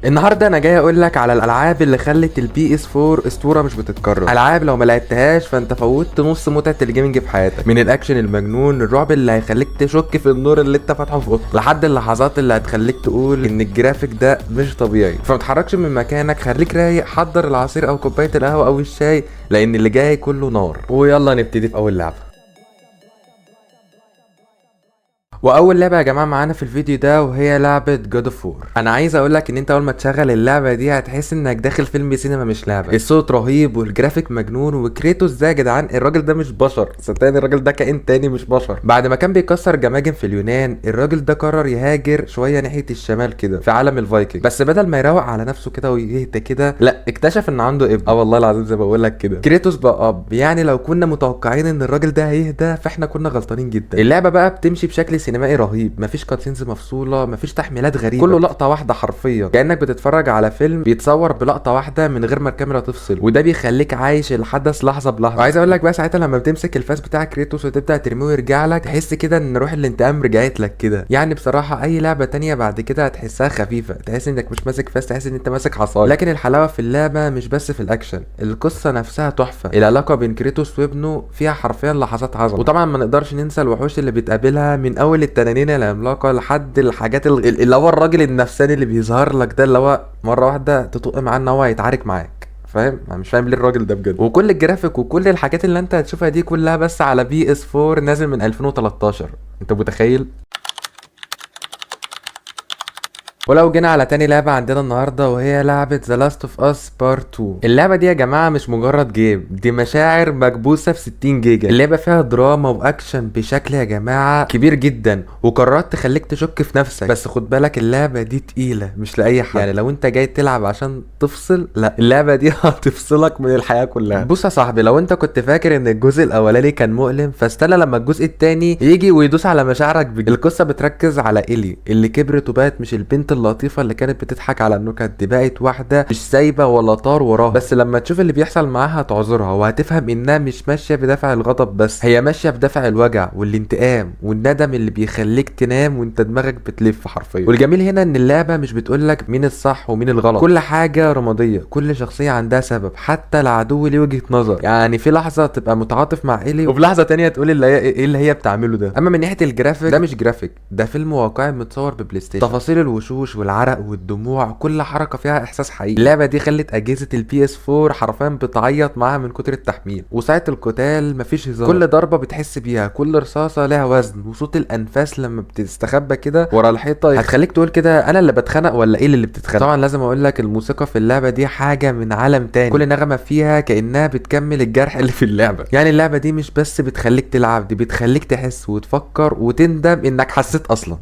النهارده انا جاي اقول لك على الالعاب اللي خلت البي اس 4 اسطوره مش بتتكرر. العاب لو ما لعبتهاش فانت فوتت نص متعه الجيمنج في حياتك، من الاكشن المجنون، الرعب اللي هيخليك تشك في النور اللي انت فاتحه في اوضتك، لحد اللحظات اللي هتخليك تقول ان الجرافيك ده مش طبيعي. فما تتحركش من مكانك، خليك رايق، حضر العصير او كوبايه القهوه او الشاي، لان اللي جاي كله نار. ويلا نبتدي في اول لعبه. واول لعبه يا جماعه معانا في الفيديو ده وهي لعبه جود اوف وور. انا عايز اقول لك ان انت اول ما تشغل اللعبه دي هتحس انك داخل فيلم سينما مش لعبه. الصوت رهيب والجرافيك مجنون، وكريتوس ده يا جدعان الراجل ده مش بشر، صدقني الراجل ده كائن تاني مش بشر. بعد ما كان بيكسر جماجم في اليونان، الراجل ده قرر يهاجر شويه ناحيه الشمال كده في عالم الفايكنج، بس بدل ما يروق على نفسه كده ويهدى كده، لا، اكتشف ان عنده ابن. والله العظيم زي ما بقول لك كده، كريتوس بقى اب. يعني لو كنا متوقعين ان الراجل ده هيهدى فاحنا كنا غلطانين جدا. اللعبه بقى بتمشي بشكل سينمائي رهيب، مفيش كاتسينز مفصوله، مفيش تحميلات غريبه، كله لقطه واحده حرفيا، كانك بتتفرج على فيلم بيتصور بلقطه واحده من غير ما الكاميرا تفصل، وده بيخليك عايش الحدث لحظه بلحظه. وعايز اقول لك بقى ساعتها لما بتمسك الفاس بتاع كريتوس وتبدا ترميه ويرجع لك، تحس كده ان روح الانتقام رجعت لك كده. يعني بصراحه اي لعبه تانية بعد كده هتحسها خفيفه، تحس انك مش ماسك فاس، تحس ان انت ماسك حصان. لكن الحلاوه في اللعبه مش بس في الاكشن، القصه نفسها تحفه. العلاقه بين كريتوس وابنه فيها حرفيا لحظات عظمه. وطبعا ما نقدرش ننسى الوحوش اللي بتقابلها، من اول التنانين العملاقه لحد الحاجات اللي هو الراجل النفساني اللي بيظهر لك ده، اللي هو مره واحده تطق معاه ان هو يتعارك معاك. فاهم؟ انا مش فاهم ليه الراجل ده بجد. وكل الجرافيك وكل الحاجات اللي انت هتشوفها دي كلها بس على بي اس 4 نازل من 2013. انت متخيل؟ ولو جينا على تاني لعبة عندنا النهاردة وهي لعبة The Last of Us Part 2. اللعبة دي يا جماعة مش مجرد جيم، دي مشاعر مكبوسة في 60 جيجا. اللعبة فيها دراما واكشن بشكل يا جماعة كبير جدا، وقررت تخليك تشك في نفسك. بس خد بالك اللعبة دي تقيلة مش لأي حد. يعني لو انت جاي تلعب عشان تفصل، لا، اللعبة دي هتفصلك من الحياة كلها. بص يا صاحبي، لو انت كنت فاكر ان الجزء الاولاني كان مؤلم، فاستنى لما الجزء التاني يجي ويدوس على مشاعرك بجد. القصة بتركز على إيلي اللي كبرت وبقت مش البنت اللطيفة اللي كانت بتضحك على النكت، دي بقت واحدة مش سايبة ولا طار وراها. بس لما تشوف اللي بيحصل معاها هتعذرها، وهتفهم انها مش ماشية بدافع الغضب بس، هي ماشية بدافع الوجع والانتقام والندم اللي بيخليك تنام وانت دماغك بتلف حرفيا. والجميل هنا ان اللعبة مش بتقولك مين الصح ومين الغلط، كل حاجة رمادية، كل شخصية عندها سبب، حتى العدو ليه وجهة نظر. يعني في لحظة تبقى متعاطف مع إيلي، وفي لحظة تانية تقول اللي هي ايه اللي هي بتعمله ده. اما من ناحية الجرافيك، ده مش جرافيك، ده فيلم واقعي متصور ببلاي ستيشن. تفاصيل الوشوش والعرق والدموع، كل حركه فيها احساس حقيقي. اللعبه دي خلت اجهزه البي اس 4 حرفيا بتعيط معاها من كتر التحميل. وساعه القتال مفيش هزار، كل ضربه بتحس بيها، كل رصاصه لها وزن، وصوت الانفاس لما بتستخبى كده ورا الحيطه هتخليك تقول كده انا اللي بتخنق ولا ايه اللي بتتخنق. طبعا لازم اقول لك الموسيقى في اللعبه دي حاجه من عالم تاني، كل نغمه فيها كانها بتكمل الجرح اللي في اللعبه. يعني اللعبه دي مش بس بتخليك تلعب، دي بتخليك تحس وتفكر وتندم انك حسيت اصلا.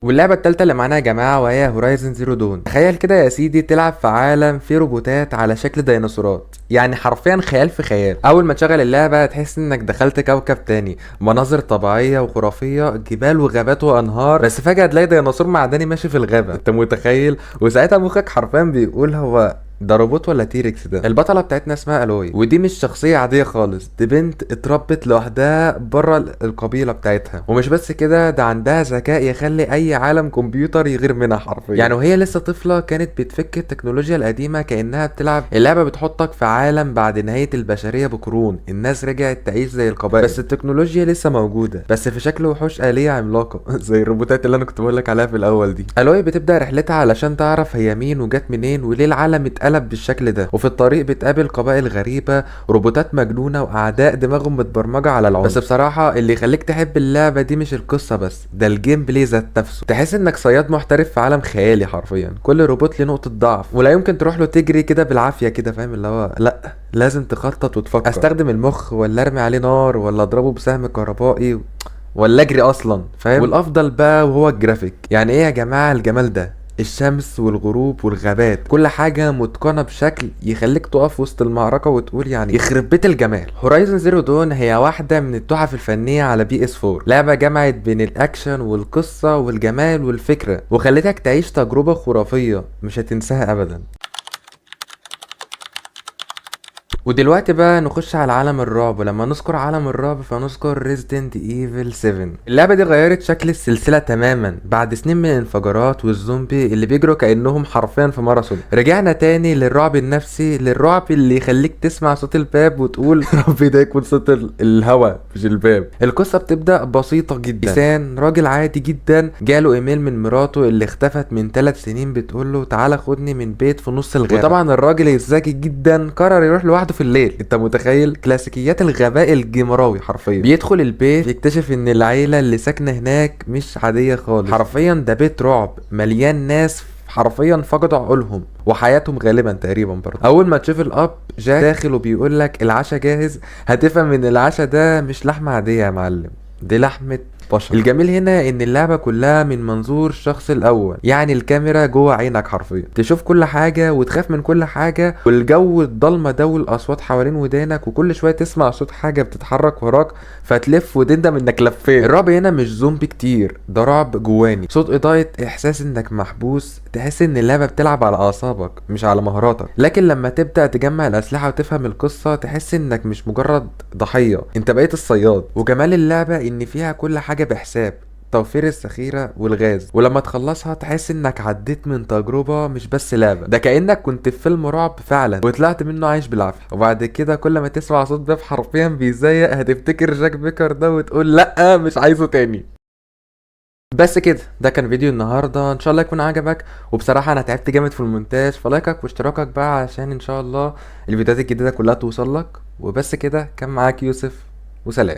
واللعبة التالتة اللي معانا يا جماعة وهي هورايزن زيرو دون. تخيل كده يا سيدي تلعب في عالم فيه روبوتات على شكل ديناصورات، يعني حرفيا خيال في خيال. اول ما تشغل اللعبة تحس انك دخلت كوكب تاني، مناظر طبيعية وخرافية، جبال وغابات وانهار، بس فجأة تلاقي ديناصور معدني ماشي في الغابة. انت متخيل؟ وساعتها مخك حرفيا بيقول هو ده روبوت ولا تيركس ده؟ البطله بتاعتنا اسمها الوي، ودي مش شخصيه عاديه خالص، دي بنت اتربت لوحدها بره القبيله بتاعتها. ومش بس كده، ده عندها ذكاء يخلي اي عالم كمبيوتر يغير منها حرفيا. يعني وهي لسه طفله كانت بتفك التكنولوجيا القديمه كانها بتلعب. اللعبه بتحطك في عالم بعد نهايه البشريه بقرون، الناس رجعت تعيش زي القبائل، بس التكنولوجيا لسه موجوده، بس في شكل وحوش آلية عملاقه زي الروبوتات اللي انا كنت بقول لك عليها في الاول دي. الوي بتبدا رحلتها علشان تعرف هي مين وجت منين وليه العالم اتقلب بالشكل ده. وفي الطريق بتقابل قبائل غريبة، روبوتات مجنونة، واعداء دماغهم متبرمجة على العنف. بس بصراحة اللي يخليك تحب اللعبة دي مش القصة بس، ده الجيم بلاي ذات نفسه. تحس انك صياد محترف في عالم خيالي حرفيا، كل روبوت له نقطة ضعف ولا يمكن تروح له تجري كده بالعافية كده، فاهم؟ اللي هو لا، لازم تخطط وتفكر، استخدم المخ ولا ارمي عليه نار ولا اضربه بسهم كهربائي ولا اجري اصلا، فاهم؟ والافضل بقى وهو الجرافيك. يعني ايه يا جماعة الجمال ده؟ الشمس والغروب والغابات، كل حاجة متقنة بشكل يخليك تقف وسط المعركة وتقول يعني يخرب بيت الجمال. هورايزن زيرو دون هي واحدة من التحف الفنية على بي اس 4، لعبة جمعت بين الاكشن والقصة والجمال والفكرة، وخلتك تعيش تجربة خرافية مش هتنساها ابدا. ودلوقتي بقى نخش على عالم الرعب، ولما نذكر عالم الرعب فنذكر ريزيدنت ايفل 7. اللعبة دي غيرت شكل السلسلة تماما بعد سنين من الانفجارات والزومبي اللي بيجروا كأنهم حرفيا في ماراثون. رجعنا تاني للرعب النفسي، للرعب اللي يخليك تسمع صوت الباب وتقول ربي ده يكون صوت الهوا مش الباب. القصة بتبدأ بسيطة جدا. إنسان راجل عادي جدا جاله ايميل من مراته اللي اختفت من 3 سنين بتقول له تعالى خدني من بيت في نص الغابة. وطبعا الراجل الذكي جدا قرر يروح لوحده في الليل. انت متخيل؟ كلاسيكيات الغباء الجيمراوي حرفيا. بيدخل البيت يكتشف ان العيلة اللي ساكنة هناك مش عادية خالص، حرفيا ده بيت رعب مليان ناس حرفيا فقدوا عقولهم وحياتهم غالبا تقريبا. برضه اول ما تشوف الاب جاك داخل وبيقول لك العشاء جاهز، هتفهم ان العشاء ده مش لحمة عادية يا معلم، دي لحمة بشر. الجميل هنا ان اللعبة كلها من منظور الشخص الاول، يعني الكاميرا جوه عينك حرفيا، تشوف كل حاجة وتخاف من كل حاجة، والجو الضلمة ده والاصوات حوالين ودانك، وكل شوية تسمع صوت حاجة بتتحرك وراك فتلف وتندم انك لفيت. الرعب هنا مش زومبي كتير، ده رعب جواني، صوت اضاءة، احساس انك محبوس، تحس ان اللعبة بتلعب على اعصابك مش على مهاراتك. لكن لما تبدأ تجمع الاسلحة وتفهم القصة تحس انك مش مجرد ضحية، انت بقيت الصياد. وجمال اللعبة ان فيها كل حاجة بحساب، توفير الذخيرة والغاز، ولما تخلصها تحس انك عديت من تجربة مش بس لعبة، ده كأنك كنت في فيلم رعب فعلا وطلعت منه عايش بالعافية. وبعد كده كل ما تسمع صوت باب حرفيا بيزيق هتفتكر جاك بيكر ده وتقول لأ مش عايزه تاني. بس كده، ده كان فيديو النهارده، ان شاء الله يكون عجبك. وبصراحه انا تعبت جامد في المونتاج، فلايكك واشتراكك بقى عشان ان شاء الله الفيديوهات الجديده كلها توصل لك. وبس كده، كان معاك يوسف، وسلام.